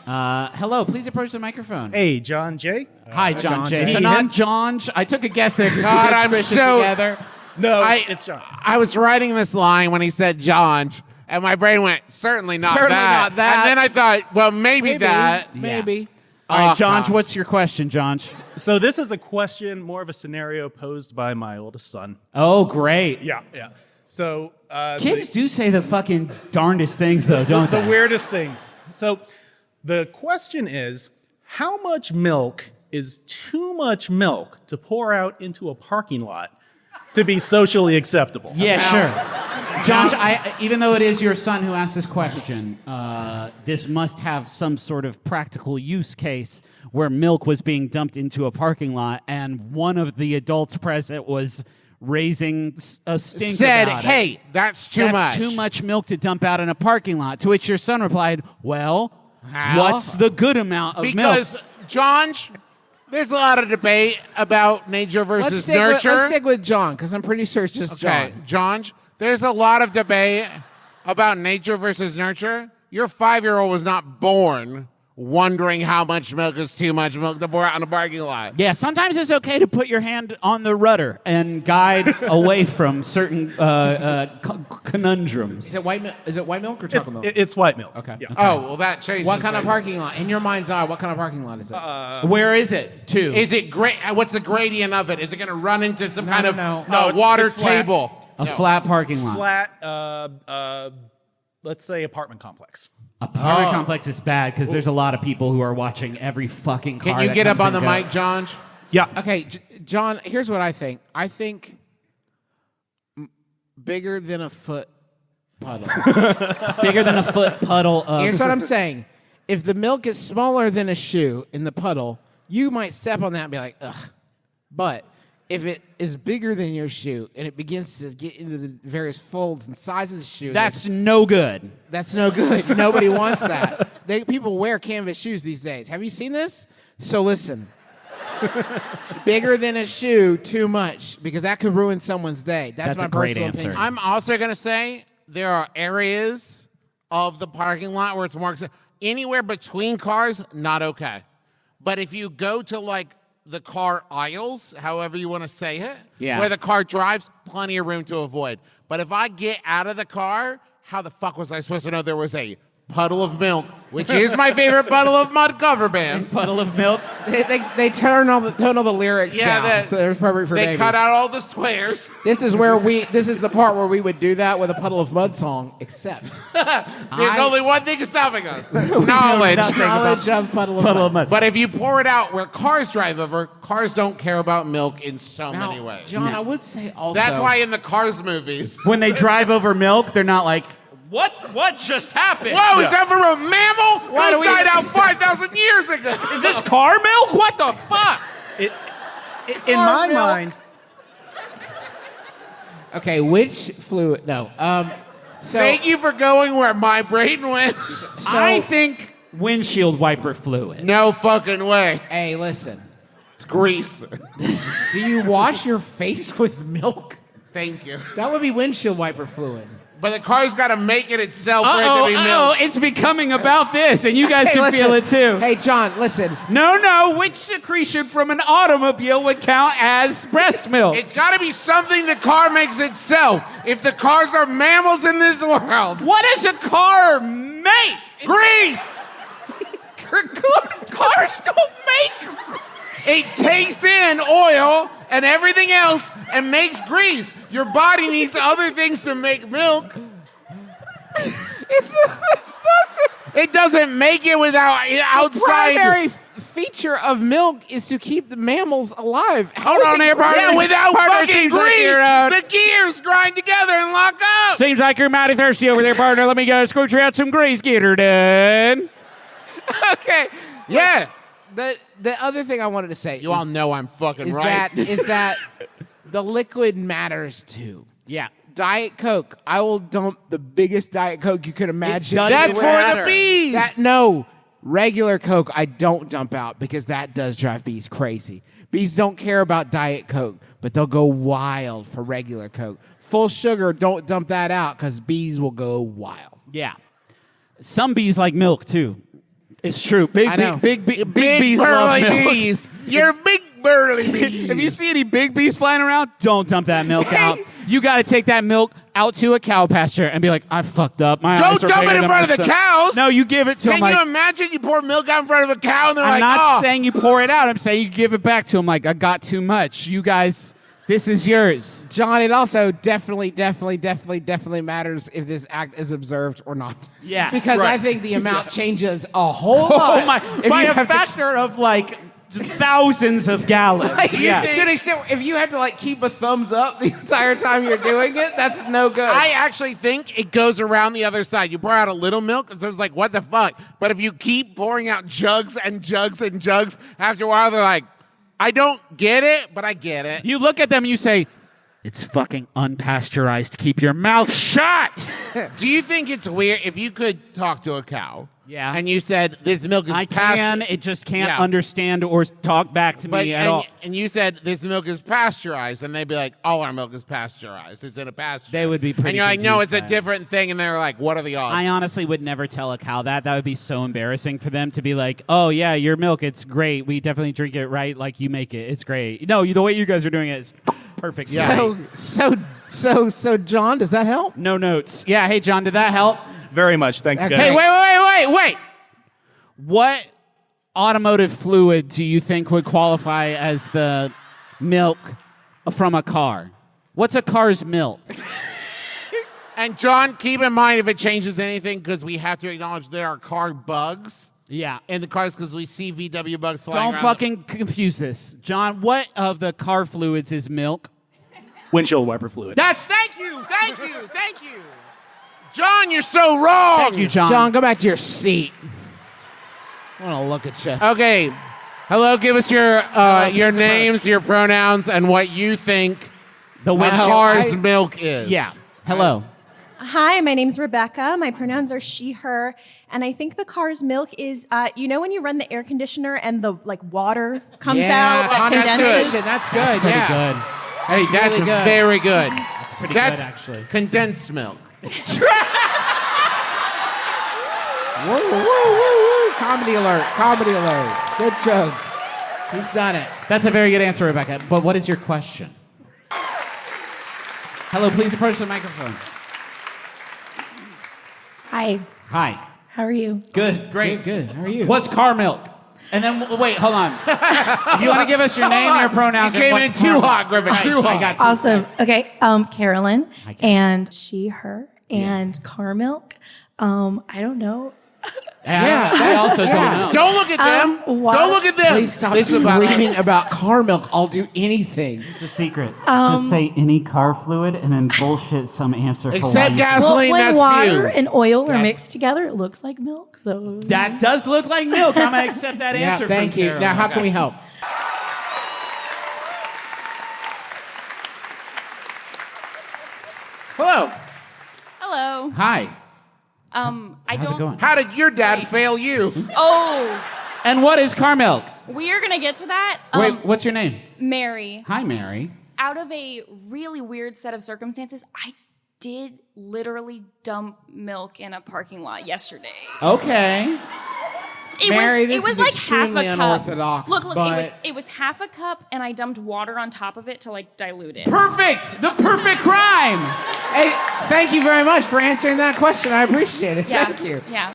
Hello, please approach the microphone. Hey, John J. Hi, John J. J. So Hey, not him? John. I took a guess there. God, I'm so together. No, it's John. I was writing this line when he said John, and my brain went, certainly not that. And then I thought, well, maybe that. Maybe. All right, John, what's your question, John? So this is a question, more of a scenario posed by my oldest son. Oh, great. Yeah. So Kids do say the fucking darndest things, though, don't the they? weirdest thing. So the question is, how much milk is too much milk to pour out into a parking lot to be socially acceptable? Yeah, sure. John, even though it is your son who asked this question, this must have some sort of practical use case where milk was being dumped into a parking lot and one of the adults present was raising a stink Said, about hey, it. that's too much. That's too much milk to dump out in a parking lot. To which your son replied, well, How? what's the good amount of milk? Because, John, there's a lot of debate about nature versus nurture. Let's stick with John, because I'm pretty sure it's just Okay, John. John, there's a lot of debate about nature versus nurture. Your 5-year-old was not born wondering how much milk is too much milk to pour out in a parking lot. Yeah, sometimes it's okay to put your hand on the rudder and guide away from certain conundrums. Is it white milk or chocolate milk? It's white milk. Okay. Yeah. Oh, well, that changes. What kind of things. parking lot? In your mind's eye, what kind of parking lot is it? Where is it? Two. Is it great? What's the gradient of it? Is it going to run into some kind of no. No, it's water flat. table? A flat parking lot. Flat, let's say apartment complex. Apartment complex is bad because there's a lot of people who are watching every fucking car. Can you that get up comes on the and mic, goes. John? Yeah. Okay, John, here's what I think. I think bigger than a foot puddle. Bigger than a foot puddle of. Here's what I'm saying. If the milk is smaller than a shoe in the puddle, you might step on that and be like, ugh. But if it is bigger than your shoe and it begins to get into the various folds and sizes of the shoe, That's no good. that's no good. Nobody wants that. People wear canvas shoes these days. Have you seen this? So listen. Bigger than a shoe, too much, because that could ruin someone's day. That's my a great personal answer. opinion. I'm also going to say there are areas of the parking lot where it's more anywhere between cars, not okay. But if you go to like the car aisles, however you want to say it, Yeah. where the car drives, plenty of room to avoid. But if I get out of the car, how the fuck was I supposed to know there was a puddle of milk, which is my favorite puddle of mud cover band? Puddle of milk. They tone all the lyrics down, so they're appropriate for they babies. cut out all the swears. This is the part where we would do that with a Puddle of Mud song, except There's only one thing stopping us. Knowledge. knowledge of Puddle of Puddle Mud. of mud. But if you pour it out where cars drive over, cars don't care about milk in so Now, many ways. John, I would say also That's why in the Cars movies. When they drive over milk, they're not like, what just happened? Whoa, is that from a mammal? Why do Those we- died out 5,000 years ago. Is this car milk? What the fuck? In my mind, Okay, which fluid? No. So Thank you for going where my brain went. I think windshield wiper fluid. No fucking way. hey, listen. It's grease. Do you wash your face with milk? Thank you. That would be windshield wiper fluid. But the car's got to make it itself for it to be milk. It's becoming about this, and you guys Hey, can listen. feel it too. Hey, John, listen. No, which secretion from an automobile would count as breast milk? It's got to be something the car makes itself. If the cars are mammals in this world. What does a car make? Grease! Cars don't make. It takes in oil and everything else and makes grease. Your body needs other things to make milk. It doesn't make it without outside. Primary feature of milk is to keep the mammals alive. Hold on there, partner. Yeah, without Partner, fucking seems like grease, you're, the gears grind together and lock up. Seems like you're mighty thirsty over there, partner. Let me go scooch out some grease. Get her done. Okay. Yeah. The other thing I wanted to say You all know I'm fucking is right. that the liquid matters too. Yeah. Diet Coke. I will dump the biggest Diet Coke you could imagine. doesn't That's for matter. the bees. No, regular Coke I don't dump out because that does drive bees crazy. Bees don't care about Diet Coke, but they'll go wild for regular Coke. Full sugar, don't dump that out because bees will go wild. Yeah. Some bees like milk too. It's true. I know. Big bees love burly milk. bees. You're big burly bees. If you see any big bees flying around, don't dump that milk out. You got to take that milk out to a cow pasture and be like, I fucked up. My Don't eyes are dump bigger it in than front my of the stomach." cows. No, you give it to them. Can you Like, imagine you pour milk out in front of a cow and they're I'm like, not oh. saying you pour it out. I'm saying you give it back to them. Like, I got too much. You guys, this is yours. John, it also definitely matters if this act is observed or not. Yeah, Because right. I think the amount changes a whole lot. Oh my! If By you a have to- factor of like thousands of gallons. To an extent, if you have to like keep a thumbs up the entire time you're doing it, that's no good. I actually think it goes around the other side. You pour out a little milk, and so it's like, what the fuck? But if you keep pouring out jugs and jugs and jugs, after a while, they're like, I don't get it, but I get it. You look at them and you say, "It's fucking unpasteurized. Keep your mouth shut." Do you think it's weird if you could talk to a cow? Yeah. And you said, this milk is I pasteurized. can. It just can't Yeah. understand or talk back to me at all. And you said this milk is pasteurized, and they'd be like, all our milk is pasteurized. It's in a pasture. They would be pretty And you're like, no, confused it's a by it. different thing. And they're like, what are the odds? I honestly would never tell a cow that. That would be so embarrassing for them to be like, "Oh yeah, your milk, it's great. We definitely drink it right like you make it. It's great." No, the way you guys are doing it is perfect. Yeah. So, John, does that help? No notes. Yeah. Hey, John, did that help? Very much. Thanks, Okay. guys. Hey, wait. What automotive fluid do you think would qualify as the milk from a car? What's a car's milk? And John, keep in mind if it changes anything, because we have to acknowledge there are car bugs Yeah. in the cars because we see VW bugs flying Don't around. fucking confuse this. John, what of the car fluids is milk? Windshield wiper fluid. Thank you. John, you're so wrong. Thank you, John. John, go back to your seat. I want to look at you. Okay. Hello, give us your names, your pronouns, and what you think The a windshield. car's milk is. Yeah. Hello. Hi, my name's Rebecca. My pronouns are she, her, and I think the car's milk is, you know, when you run the air conditioner and the water comes out that condenses. That's good. That's pretty yeah. good. Hey, that's really good. very good. That's pretty That's good, actually. condensed milk. Woo. Comedy alert. Good joke. He's done it. That's a very good answer, Rebecca. But what is your question? Hello, please approach the microphone. Hi, Hi. how are you? Good. Great. Good. How are you? What's car milk? And then, wait, hold on. If you want to give us your name, your pronouns, You and came what's in too car hot, milk. Griffin, too hot. I got two Awesome. Okay, Carolyn, Hi, Carolyn. and she, her, and car milk. I don't know. Yeah, I that's- also yeah. don't know. Don't look at them. what? Don't look at them. Please stop This is about screaming us. about car milk. I'll do anything. It's a secret. Just say any car fluid and then bullshit some answer for why Except you gasoline, when that's water few. and oil are Yes. mixed together, it looks like milk. So That does look like milk. I'm going to accept that Yeah, answer thank from you. Carol. Now, how can we help? Hello. Hello. Hi. I How's don't. it going? How did your dad fail you? Oh, And what is car milk? we are gonna get to that. Wait, what's your name? Mary. Hi, Mary. Out of a really weird set of circumstances, I did literally dump milk in a parking lot yesterday. Okay. Mary, it this was is like half extremely a cup. unorthodox, Look, but- it was half a cup, and I dumped water on top of it to like dilute it. Perfect. The perfect crime. Hey, thank you very much for answering that question. I appreciate it. Yeah. Thank you. Yeah.